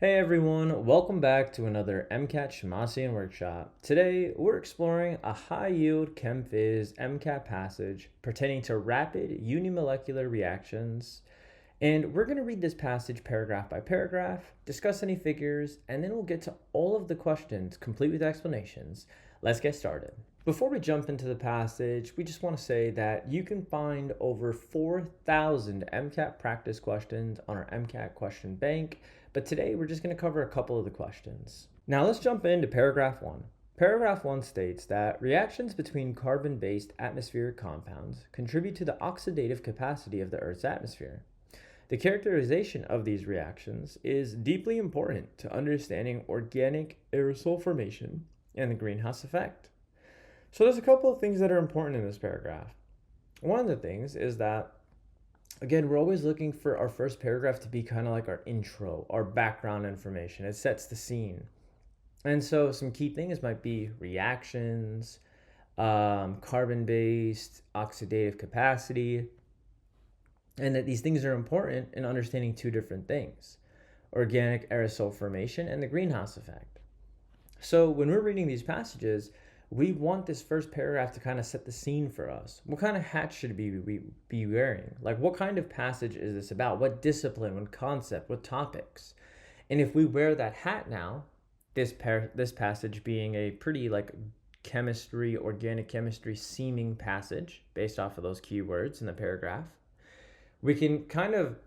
Hey everyone, welcome back to another MCAT Shemmassian workshop. Today we're exploring a high-yield Chem Phys MCAT passage pertaining to rapid unimolecular reactions. And we're going to read this passage paragraph by paragraph, discuss any figures, and then we'll get to all of the questions complete with explanations. Let's get started. Before we jump into the passage, we just want to say that you can find over 4,000 MCAT practice questions on our MCAT question bank, but today we're just going to cover a couple of the questions. Now let's jump into paragraph 1. Paragraph 1 states that reactions between carbon-based atmospheric compounds contribute to the oxidative capacity of the Earth's atmosphere. The characterization of these reactions is deeply important to understanding organic aerosol formation and the greenhouse effect. So there's a couple of things that are important in this paragraph. One of the things is that, again, we're always looking for our first paragraph to be kind of like our intro, our background information. It sets the scene. And so some key things might be reactions, carbon-based, oxidative capacity, and that these things are important in understanding two different things: organic aerosol formation and the greenhouse effect. So when we're reading these passages, we want this first paragraph to kind of set the scene for us. What kind of hat should we be wearing? Like, what kind of passage is this about? What discipline, what concept, what topics? And if we wear that hat now, this passage being a pretty like chemistry, organic chemistry seeming passage based off of those keywords in the paragraph, we can kind of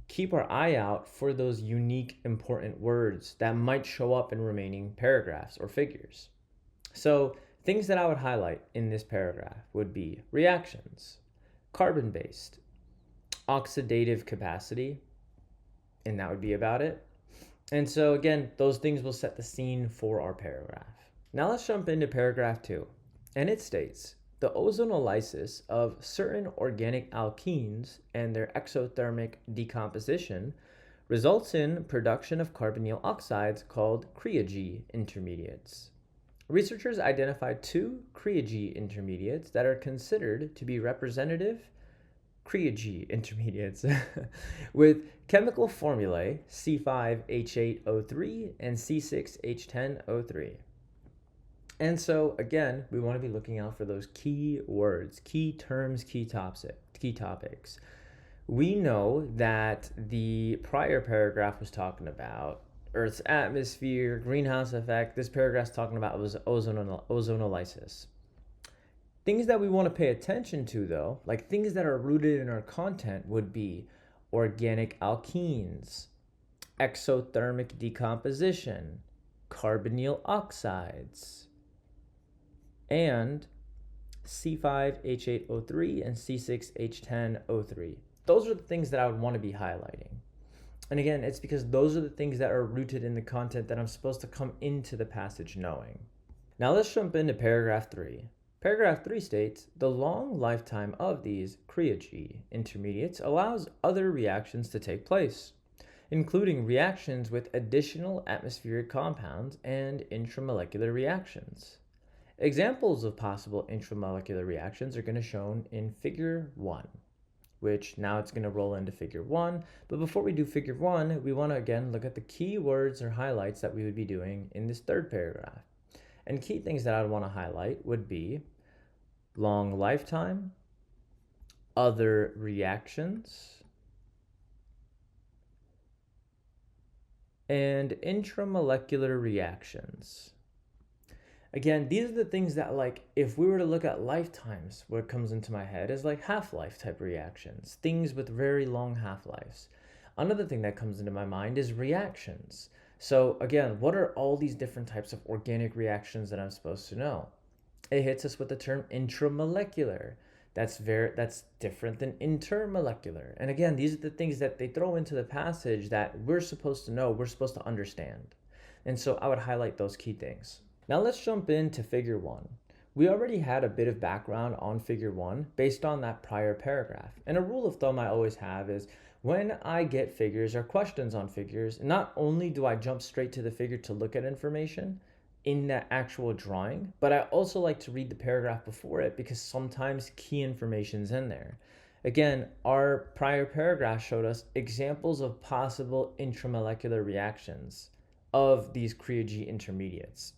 keep our eye out for those unique, important words that might show up in remaining paragraphs or figures. So things that I would highlight in this paragraph would be reactions, carbon-based, oxidative capacity, and that would be about it. And so again, those things will set the scene for our paragraph. Now let's jump into paragraph 2. And it states, the ozonolysis of certain organic alkenes and their exothermic decomposition results in production of carbonyl oxides called Crea-G intermediates. Researchers identified two Crea-G intermediates that are considered to be representative Crea-G intermediates with chemical formulae C5H8O3 and C6H10O3. And so again, we want to be looking out for those key words, key terms, key topics. We know that the prior paragraph was talking about Earth's atmosphere, greenhouse effect. This paragraph's talking about was ozonolysis. Things that we want to pay attention to, though, like things that are rooted in our content, would be organic alkenes, exothermic decomposition, carbonyl oxides, and C5H8O3 and C6H10O3. Those are the things that I would want to be highlighting. And again, it's because those are the things that are rooted in the content that I'm supposed to come into the passage knowing. Now let's jump into paragraph 3. Paragraph 3 states, the long lifetime of these Crea-G intermediates allows other reactions to take place, including reactions with additional atmospheric compounds and intramolecular reactions. Examples of possible intramolecular reactions are going to be shown in figure 1. Which now it's going to roll into figure 1. But before we do figure 1, we want to again look at the key words or highlights that we would be doing in this third paragraph. And key things that I would want to highlight would be long lifetime, other reactions, and intramolecular reactions. Again, these are the things that, like, if we were to look at lifetimes, what comes into my head is like half-life type reactions, things with very long half-lives. Another thing that comes into my mind is reactions. So again, what are all these different types of organic reactions that I'm supposed to know? It hits us with the term intramolecular. That's different than intermolecular. And again, these are the things that they throw into the passage that we're supposed to know, we're supposed to understand. And so I would highlight those key things. Now let's jump into figure 1. We already had a bit of background on figure 1 based on that prior paragraph. And a rule of thumb I always have is when I get figures or questions on figures, not only do I jump straight to the figure to look at information in that actual drawing, but I also like to read the paragraph before it because sometimes key information's in there. Again, our prior paragraph showed us examples of possible intramolecular reactions of these Crea-G intermediates.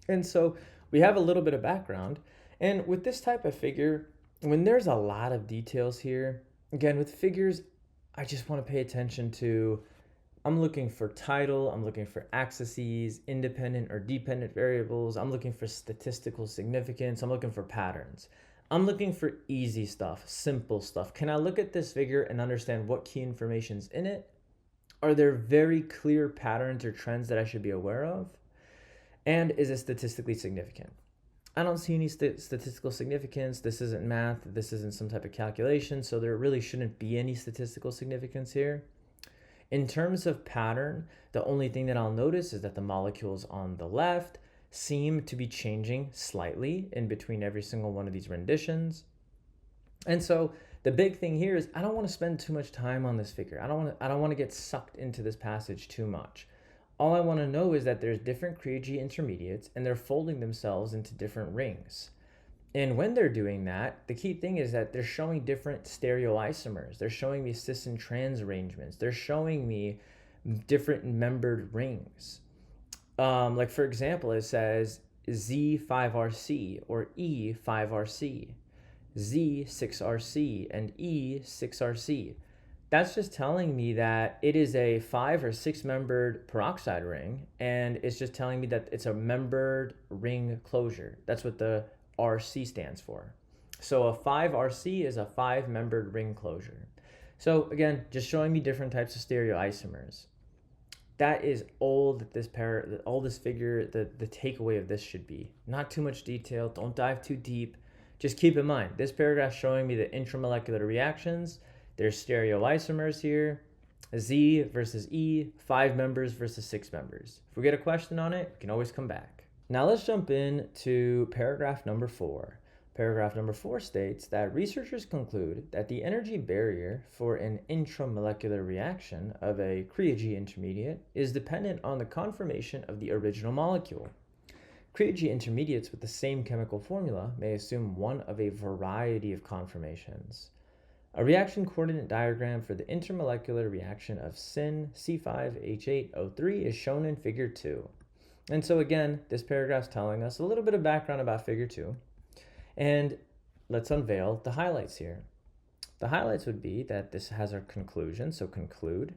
And so we have a little bit of background. And with this type of figure, when there's a lot of details here, again, with figures, I just want to pay attention to, I'm looking for title, I'm looking for axes, independent or dependent variables, I'm looking for statistical significance, I'm looking for patterns. I'm looking for easy stuff, simple stuff. Can I look at this figure and understand what key information's in it? Are there very clear patterns or trends that I should be aware of? And is it statistically significant? I don't see any statistical significance. This isn't math. This isn't some type of calculation. So there really shouldn't be any statistical significance here. In terms of pattern, the only thing that I'll notice is that the molecules on the left seem to be changing slightly in between every single one of these renditions. And so the big thing here is I don't want to spend too much time on this figure. I don't want to get sucked into this passage too much. All I want to know is that there's different Crea-G intermediates and they're folding themselves into different rings. And when they're doing that, the key thing is that they're showing different stereoisomers. They're showing me cis and trans arrangements. They're showing me different membered rings. Like for example, it says Z5RC or E5RC, Z6RC, and E6RC. That's just telling me that it is a 5 or 6 membered peroxide ring, and it's just telling me that it's a membered ring closure. That's what the RC stands for. So a 5RC is a 5 membered ring closure. So again, just showing me different types of stereoisomers. That is all that this figure, the takeaway of this should be. Not too much detail, don't dive too deep. Just keep in mind, this paragraph showing me the intramolecular reactions. There's stereoisomers here, Z versus E, 5 members versus 6 members. If we get a question on it, we can always come back. Now let's jump in to paragraph number 4. Paragraph number 4 states that researchers conclude that the energy barrier for an intramolecular reaction of a Crea-G intermediate is dependent on the conformation of the original molecule. Crea-G intermediates with the same chemical formula may assume one of a variety of conformations. A reaction coordinate diagram for the intermolecular reaction of SYN C5H8O3 is shown in figure 2. And so again, this paragraph is telling us a little bit of background about figure 2. And let's unveil the highlights here. The highlights would be that this has our conclusion, so conclude,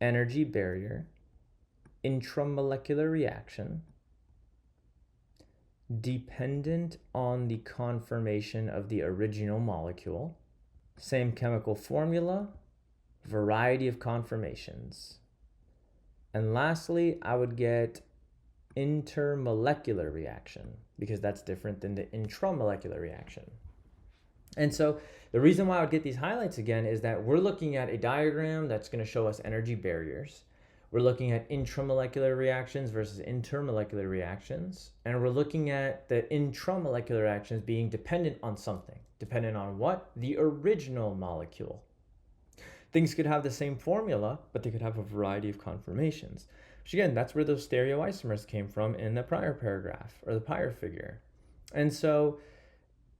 energy barrier, intramolecular reaction, dependent on the conformation of the original molecule, same chemical formula, variety of conformations. And lastly, I would get intermolecular reaction, because that's different than the intramolecular reaction. And so the reason why I would get these highlights again is that we're looking at a diagram that's going to show us energy barriers. We're looking at intramolecular reactions versus intermolecular reactions. And we're looking at the intramolecular reactions being dependent on something. Dependent on what? The original molecule. Things could have the same formula, but they could have a variety of conformations. Which again, that's where those stereoisomers came from in the prior paragraph, or the prior figure. And so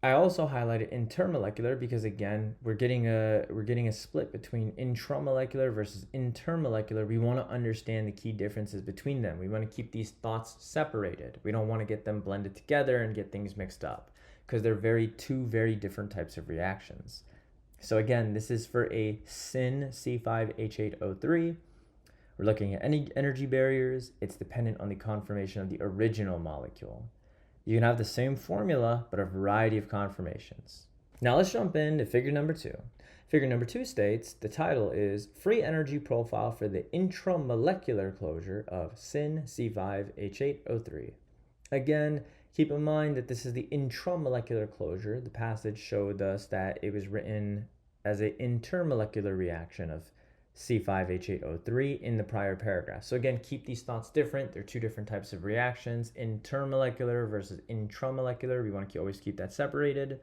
I also highlighted intermolecular because again, we're getting a split between intramolecular versus intermolecular. We want to understand the key differences between them. We want to keep these thoughts separated. We don't want to get them blended together and get things mixed up because they're two very different types of reactions. So again, this is for a SYN C5H8O3. We're looking at any energy barriers. It's dependent on the conformation of the original molecule. You can have the same formula, but a variety of conformations. Now let's jump into figure number 2. Figure number 2 states, the title is Free Energy Profile for the Intramolecular Closure of SYN C5H8O3. Again, keep in mind that this is the intramolecular closure. The passage showed us that it was written as an intermolecular reaction of C5H8O3 in the prior paragraph. So again, keep these thoughts different. They're two different types of reactions, intermolecular versus intramolecular. We want to always keep that separated.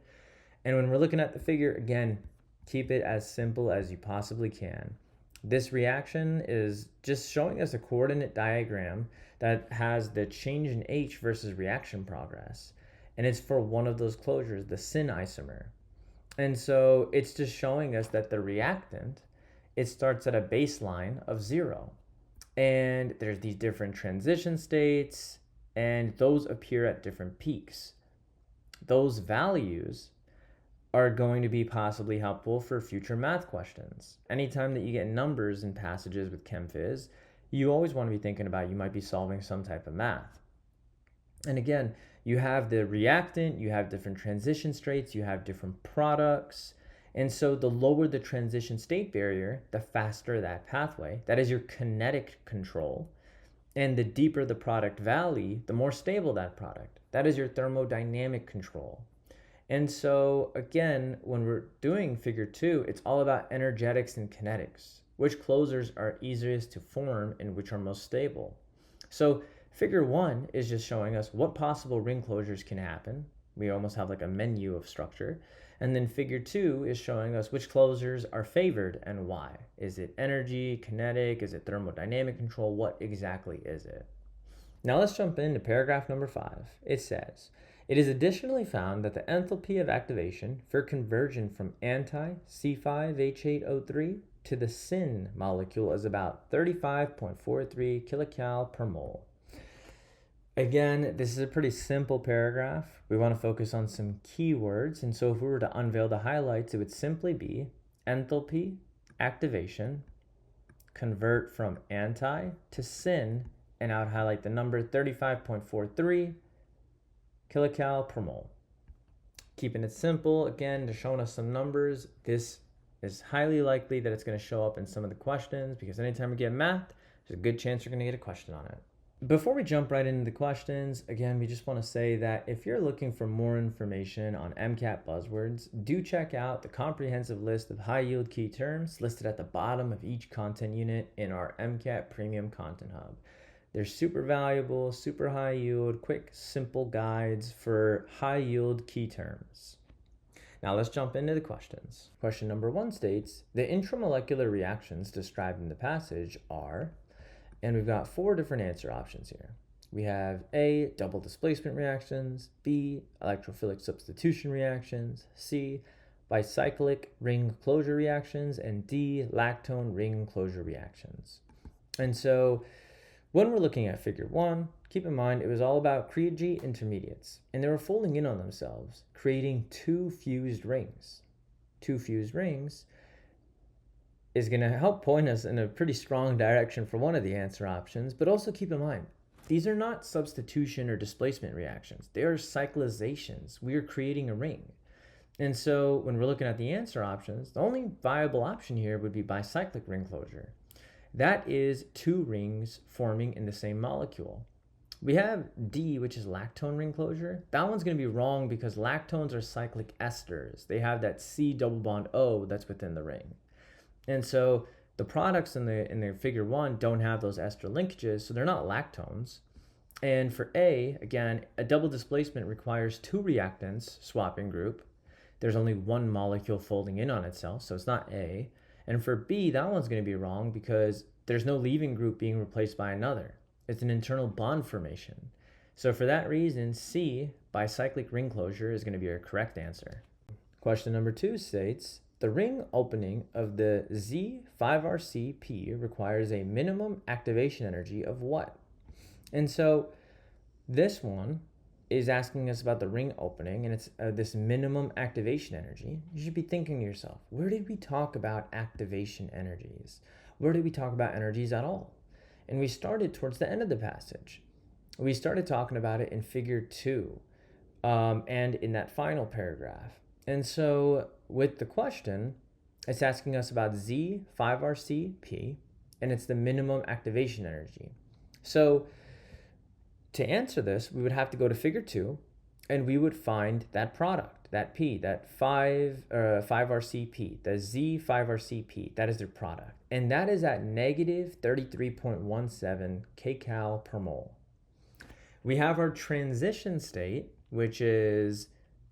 And when we're looking at the figure, again, keep it as simple as you possibly can. This reaction is just showing us a coordinate diagram that has the change in H versus reaction progress. And it's for one of those closures, the SYN isomer. And so it's just showing us that the reactant, it starts at a baseline of 0. And there's these different transition states, and those appear at different peaks. Those values are going to be possibly helpful for future math questions. Anytime that you get numbers in passages with Chem Phys, you always want to be thinking about you might be solving some type of math. And again, you have the reactant, you have different transition states, you have different products. And so the lower the transition state barrier, the faster that pathway. That is your kinetic control. And the deeper the product valley, the more stable that product. That is your thermodynamic control. And so again, when we're doing figure 2, it's all about energetics and kinetics. Which closures are easiest to form and which are most stable. So figure 1 is just showing us what possible ring closures can happen. We almost have like a menu of structure. And then figure 2 is showing us which closures are favored and why. Is it energy, kinetic? Is it thermodynamic control? What exactly is it? Now let's jump into paragraph number 5. It says, it is additionally found that the enthalpy of activation for conversion from anti-C5H8O3 to the syn molecule is about 35.43 kilocal per mole. Again, this is a pretty simple paragraph. We want to focus on some keywords. And so if we were to unveil the highlights, it would simply be enthalpy, activation, convert from anti to syn, and I would highlight the number 35.43 kilocal per mole. Keeping it simple, again, they're showing us some numbers. This is highly likely that it's going to show up in some of the questions because anytime we get math, there's a good chance you're going to get a question on it. Before we jump right into the questions, again, we just want to say that if you're looking for more information on MCAT buzzwords, do check out the comprehensive list of high-yield key terms listed at the bottom of each content unit in our MCAT Premium Content Hub. They're super valuable, super high-yield, quick, simple guides for high-yield key terms. Now let's jump into the questions. Question number 1 states, the intramolecular reactions described in the passage are... And we've got 4 different answer options here. We have A, double displacement reactions, B, electrophilic substitution reactions, C, bicyclic ring closure reactions, and D, lactone ring closure reactions. And so when we're looking at figure 1, keep in mind it was all about Cree intermediates, and they were folding in on themselves, creating 2 fused rings. 2 fused rings is going to help point us in a pretty strong direction for one of the answer options, but also keep in mind, these are not substitution or displacement reactions. They are cyclizations. We are creating a ring. And so when we're looking at the answer options, the only viable option here would be bicyclic ring closure. That is 2 rings forming in the same molecule. We have D, which is lactone ring closure. That one's going to be wrong because lactones are cyclic esters. They have that C double bond O that's within the ring. And so the products in the figure 1 don't have those ester linkages, so they're not lactones. And for A, again, a double displacement requires 2 reactants swapping group. There's only 1 molecule folding in on itself, so it's not A. And for B, that one's going to be wrong because there's no leaving group being replaced by another. It's an internal bond formation. So for that reason, C, bicyclic ring closure, is going to be our correct answer. Question number 2 states, the ring opening of the Z5RCP requires a minimum activation energy of what? And so this one is asking us about the ring opening, and it's this minimum activation energy. You should be thinking to yourself, where did we talk about activation energies? Where did we talk about energies at all? And we started towards the end of the passage. We started talking about it in figure 2 and in that final paragraph. And so with the question, it's asking us about Z5RCP, and it's the minimum activation energy. So to answer this, we would have to go to figure 2, and we would find that product, that P, that 5RCP, the Z5RCP, that is their product. And that is at negative 33.17 kcal per mole. We have our transition state, which is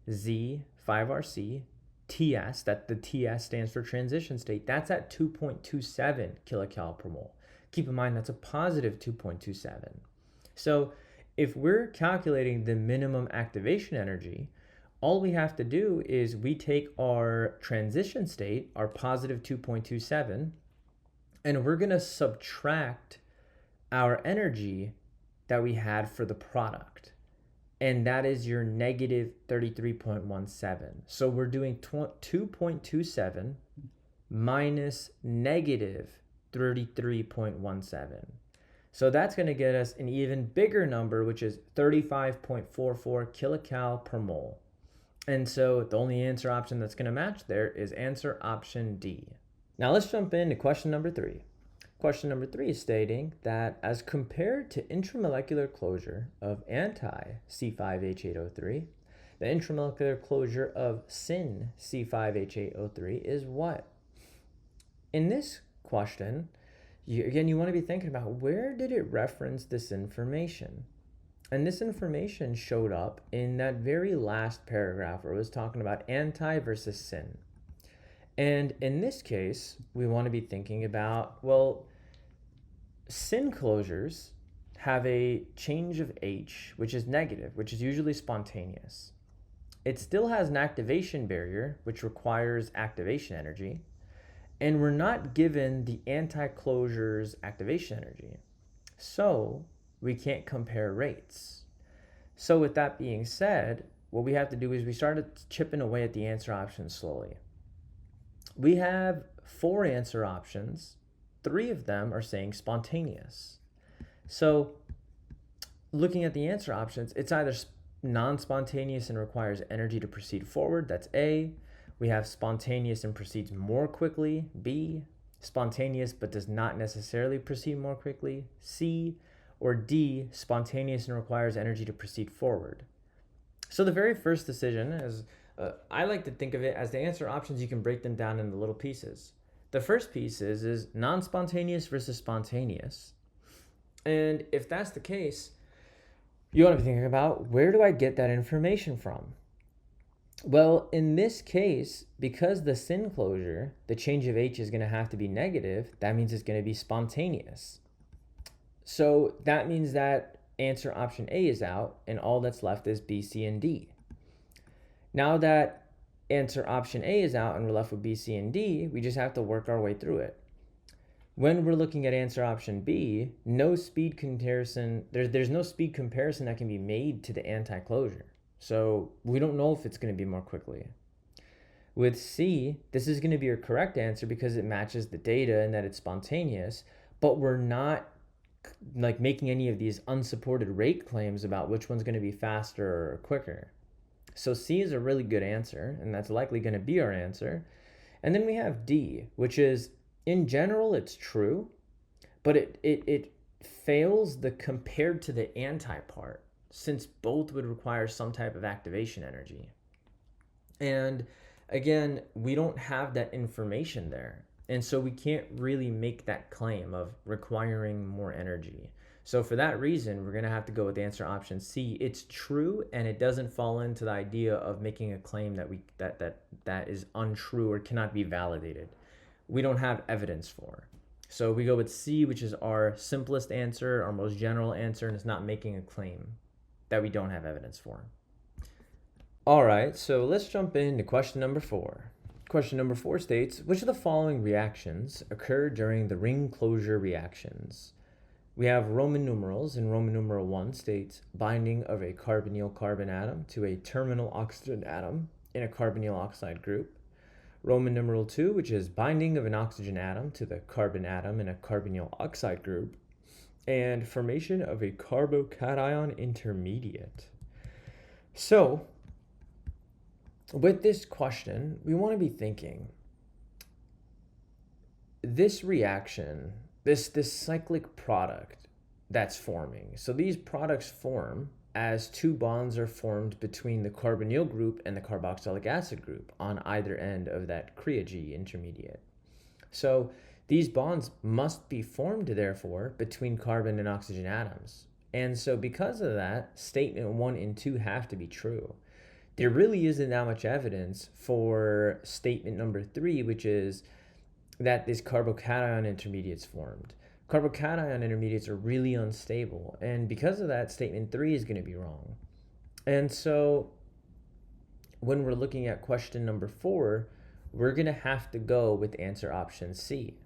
Z5RC, TS, that the TS stands for transition state, that's at 2.27 kilocal per mole. Keep in mind that's a positive 2.27. So if we're calculating the minimum activation energy, all we have to do is we take our transition state, our positive 2.27, and we're going to subtract our energy that we had for the product. And that is your negative 33.17. So we're doing 2.27 minus negative 33.17. So that's going to get us an even bigger number, which is 35.44 kilocal per mole. And so the only answer option that's going to match there is answer option D. Now let's jump into question number 3. Question number 3 is stating that as compared to intramolecular closure of anti-C5H8O3, the intramolecular closure of syn C5H8O3 is what? In this question, you want to be thinking about where did it reference this information? And this information showed up in that very last paragraph where it was talking about anti versus syn. And in this case, we want to be thinking about, well, syn closures have a change of H, which is negative, which is usually spontaneous. It still has an activation barrier, which requires activation energy. And we're not given the anti-closure's activation energy. So we can't compare rates. So with that being said, what we have to do is we started chipping away at the answer options slowly. We have 4 answer options. 3 of them are saying spontaneous. So looking at the answer options, it's either non-spontaneous and requires energy to proceed forward. That's A. We have spontaneous and proceeds more quickly. B. Spontaneous but does not necessarily proceed more quickly. C. Or D. Spontaneous and requires energy to proceed forward. So the very first decision is, I like to think of it as the answer options. You can break them down into little pieces. The first piece is non-spontaneous versus spontaneous. And if that's the case, you want to be thinking about, where do I get that information from? Well, in this case, because the syn closure, the change of H is going to have to be negative, that means it's going to be spontaneous. So that means that answer option A is out, and all that's left is B, C, and D. Now that answer option A is out and we're left with B, C, and D, we just have to work our way through it. When we're looking at answer option B, no speed comparison, there's no speed comparison that can be made to the anti-closure. So we don't know if it's going to be more quickly. With C, this is going to be your correct answer because it matches the data and that it's spontaneous, but we're not like making any of these unsupported rate claims about which one's going to be faster or quicker. So C is a really good answer, and that's likely going to be our answer. And then we have D, which is, in general, it's true, but it fails the compared to the anti part, since both would require some type of activation energy. And again, we don't have that information there. And so we can't really make that claim of requiring more energy. So for that reason, we're going to have to go with answer option C. It's true, and it doesn't fall into the idea of making a claim that is untrue or cannot be validated. We don't have evidence for. So we go with C, which is our simplest answer, our most general answer, and it's not making a claim that we don't have evidence for. All right, so let's jump into question number 4. Question number 4 states, which of the following reactions occur during the ring closure reactions? We have Roman numerals, and Roman numeral 1 states binding of a carbonyl carbon atom to a terminal oxygen atom in a carbonyl oxide group. Roman numeral 2, which is binding of an oxygen atom to the carbon atom in a carbonyl oxide group. And formation of a carbocation intermediate. So, with this question, we want to be thinking, this reaction, this cyclic product that's forming. So these products form as 2 bonds are formed between the carbonyl group and the carboxylic acid group on either end of that Crea-G intermediate. So these bonds must be formed, therefore, between carbon and oxygen atoms. And so because of that, statement 1 and 2 have to be true. There really isn't that much evidence for statement number 3, which is that this carbocation intermediate is formed. Carbocation intermediates are really unstable, and because of that, statement 3 is going to be wrong. And so when we're looking at question number 4, we're going to have to go with answer option C.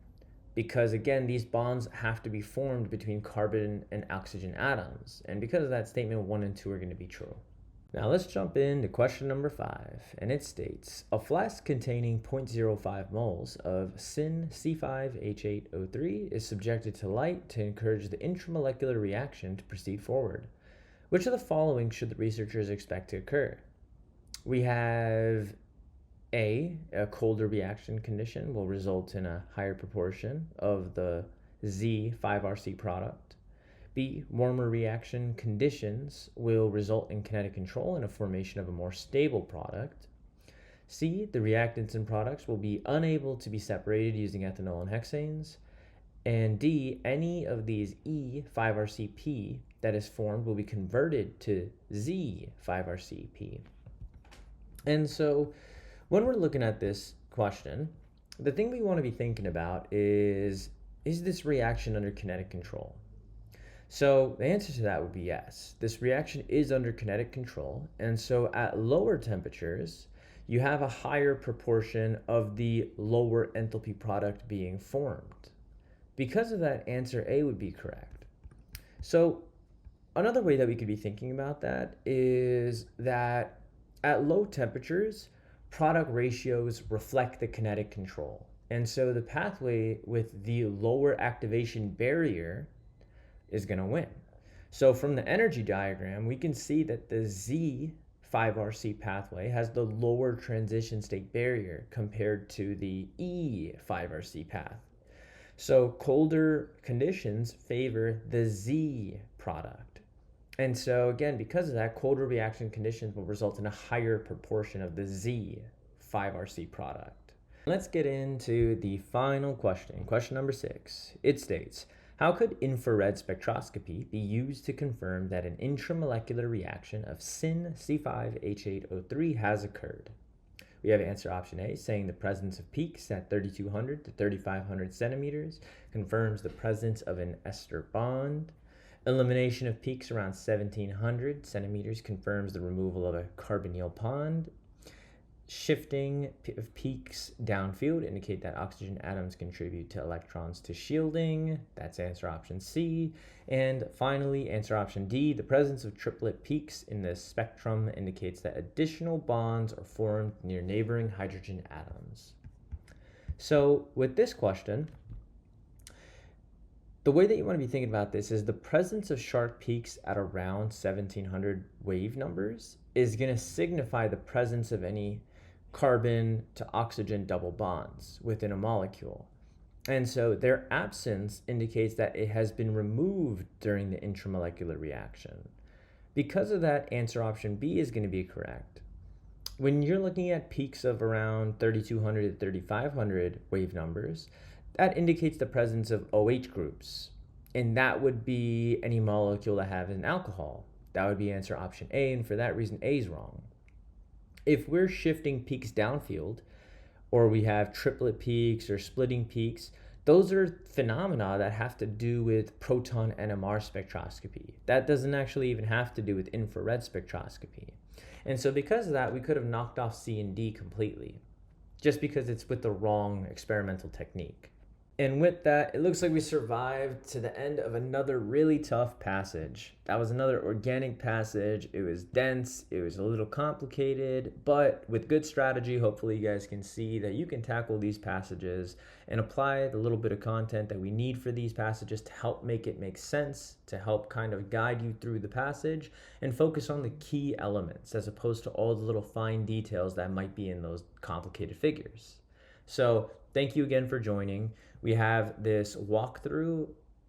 Because again, these bonds have to be formed between carbon and oxygen atoms. And because of that, statement 1 and 2 are going to be true. Now let's jump into question number 5, and it states, a flask containing 0.05 moles of Syn C5H8O3 is subjected to light to encourage the intramolecular reaction to proceed forward. Which of the following should the researchers expect to occur? We have A, colder reaction condition will result in a higher proportion of the Z5RC product. B, warmer reaction conditions will result in kinetic control and a formation of a more stable product. C, the reactants and products will be unable to be separated using ethanol and hexanes. And D, any of these E5RCP that is formed will be converted to Z5RCP. And so when we're looking at this question, the thing we want to be thinking about is this reaction under kinetic control? So the answer to that would be yes. This reaction is under kinetic control, and so at lower temperatures, you have a higher proportion of the lower enthalpy product being formed. Because of that, answer A would be correct. So another way that we could be thinking about that is that at low temperatures, product ratios reflect the kinetic control. And so the pathway with the lower activation barrier is going to win. So from the energy diagram, we can see that the Z5RC pathway has the lower transition state barrier compared to the E5RC path. So colder conditions favor the Z product. And so again, because of that, colder reaction conditions will result in a higher proportion of the Z5RC product. Let's get into the final question, question number 6. It states, how could infrared spectroscopy be used to confirm that an intramolecular reaction of Syn C5H8O3 has occurred? We have answer option A, saying the presence of peaks at 3200 to 3500 centimeters confirms the presence of an ester bond. Elimination of peaks around 1700 centimeters confirms the removal of a carbonyl bond. Shifting of peaks downfield indicate that oxygen atoms contribute to electrons to shielding. That's answer option C. And finally, answer option D, the presence of triplet peaks in the spectrum indicates that additional bonds are formed near neighboring hydrogen atoms. So with this question, the way that you want to be thinking about this is the presence of sharp peaks at around 1700 wave numbers is going to signify the presence of any carbon to oxygen double bonds within a molecule. And so their absence indicates that it has been removed during the intramolecular reaction. Because of that, answer option B is going to be correct. When you're looking at peaks of around 3200 to 3500 wave numbers, that indicates the presence of OH groups. And that would be any molecule that has an alcohol. That would be answer option A, and for that reason, A is wrong. If we're shifting peaks downfield, or we have triplet peaks or splitting peaks, those are phenomena that have to do with proton NMR spectroscopy. That doesn't actually even have to do with infrared spectroscopy. And so because of that, we could have knocked off C and D completely, just because it's with the wrong experimental technique. And with that, it looks like we survived to the end of another really tough passage. That was another organic passage. It was dense, it was a little complicated, but with good strategy, hopefully you guys can see that you can tackle these passages and apply the little bit of content that we need for these passages to help make it make sense, to help kind of guide you through the passage and focus on the key elements as opposed to all the little fine details that might be in those complicated figures. So thank you again for joining. We have this walkthrough,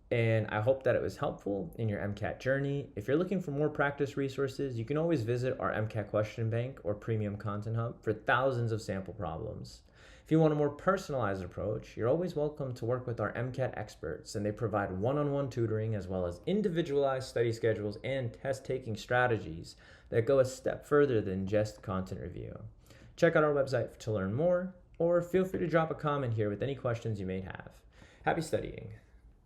and I hope that it was helpful in your MCAT journey. If you're looking for more practice resources, you can always visit our MCAT question bank or premium content hub for thousands of sample problems. If you want a more personalized approach, you're always welcome to work with our MCAT experts, and they provide one-on-one tutoring as well as individualized study schedules and test-taking strategies that go a step further than just content review. Check out our website to learn more, or feel free to drop a comment here with any questions you may have. Happy studying.